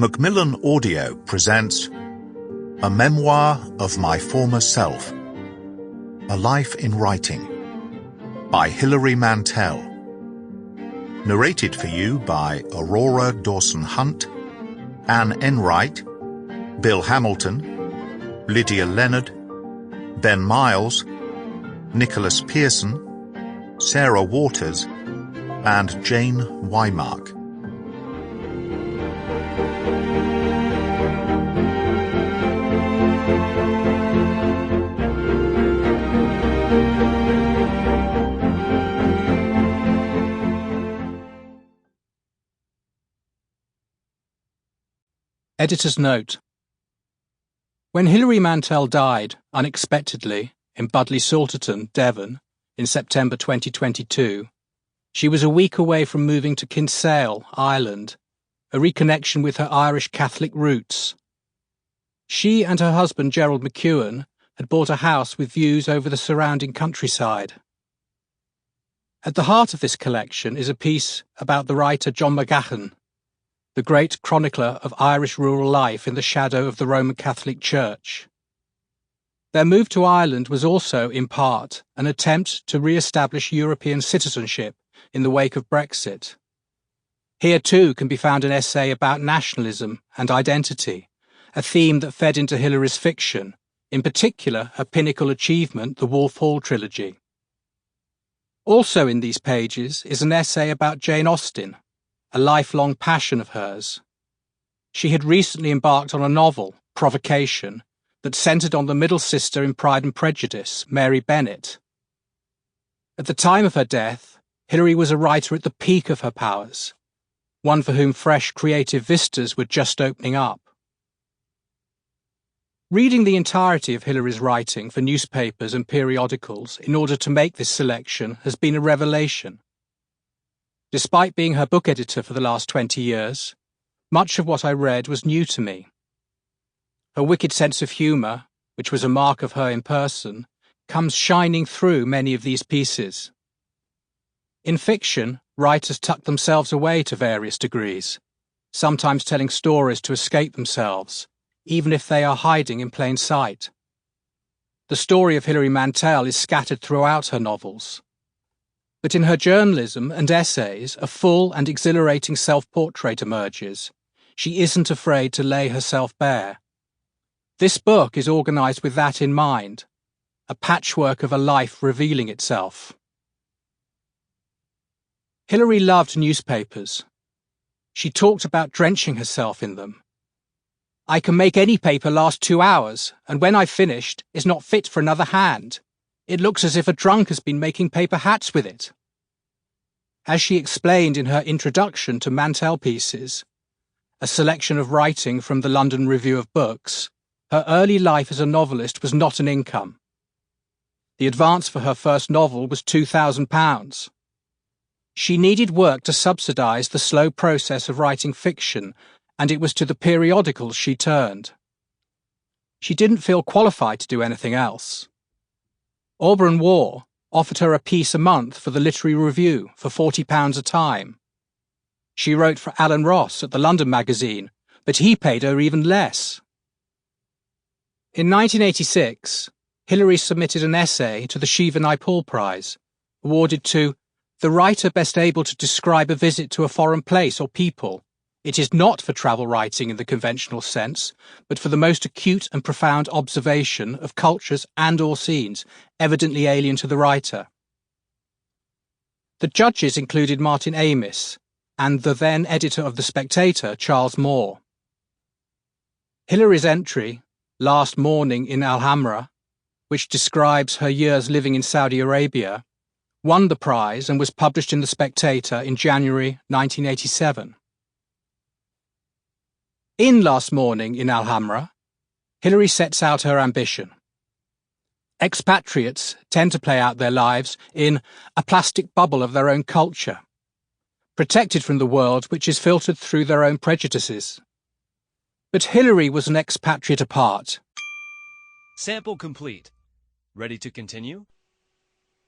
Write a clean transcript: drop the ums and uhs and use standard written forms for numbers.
Macmillan Audio presents A Memoir of My Former Self, A Life in Writing, by Hilary Mantel. Narrated for you by Aurora Dawson-Hunte, Anne Enright, Bill Hamilton, Lydia Leonard, Ben Miles, Nicholas Pearson, Sarah Waters, and Jane Wymark. Editor's note. When Hilary Mantel died, unexpectedly, in Budleigh-Salterton, Devon, in September 2022, she was a week away from moving to Kinsale, Ireland, a reconnection with her Irish Catholic roots. She and her husband Gerald McEwen had bought a house with views over the surrounding countryside. At the heart of this collection is a piece about the writer John McGahan, the great chronicler of Irish rural life in the shadow of the Roman Catholic Church. Their move to Ireland was also, in part, an attempt to re-establish European citizenship in the wake of Brexit. Here too can be found an essay about nationalism and identity, a theme that fed into Hilary's fiction, in particular her pinnacle achievement, the Wolf Hall trilogy. Also in these pages is an essay about Jane Austen, a lifelong passion of hers. She had recently embarked on a novel, Provocation, that centred on the middle sister in Pride and Prejudice, Mary Bennet. At the time of her death, Hilary was a writer at the peak of her powers, one for whom fresh creative vistas were just opening up. Reading the entirety of Hilary's writing for newspapers and periodicals in order to make this selection has been a revelation. Despite being her book editor for the last 20 years, much of what I read was new to me. Her wicked sense of humour, which was a mark of her in Pearson, comes shining through many of these pieces. In fiction, writers tuck themselves away to various degrees, sometimes telling stories to escape themselves, even if they are hiding in plain sight. The story of Hilary Mantel is scattered throughout her novels. But in her journalism and essays, a full and exhilarating self-portrait emerges. She isn't afraid to lay herself bare. This book is organised with that in mind, a patchwork of a life revealing itself. Hilary loved newspapers. She talked about drenching herself in them. I can make any paper last 2 hours, and when I've finished, it's not fit for another hand. It looks as if a drunk has been making paper hats with it. As she explained in her introduction to Mantel Pieces, a selection of writing from the London Review of Books, her early life as a novelist was not an income. The advance for her first novel was £2,000. She needed work to subsidise the slow process of writing fiction, and it was to the periodicals she turned. She didn't feel qualified to do anything else. Auburn Waugh offered her a piece a month for the Literary Review for £40 a time. She wrote for Alan Ross at the London Magazine, but he paid her even less. In 1986, Hilary submitted an essay to the Shiva Naipaul Prize, awarded to the writer best able to describe a visit to a foreign place or people. It is not for travel writing in the conventional sense, but for the most acute and profound observation of cultures and/or scenes evidently alien to the writer. The judges included Martin Amis and the then editor of The Spectator, Charles Moore. Hilary's entry, Last Morning in Alhambra, which describes her years living in Saudi Arabia, won the prize and was published in The Spectator in January 1987. In Last Morning in Alhambra, Hilary sets out her ambition. Expatriates tend to play out their lives in a plastic bubble of their own culture, protected from the world which is filtered through their own prejudices. But Hilary was an expatriate apart. Sample complete. Ready to continue?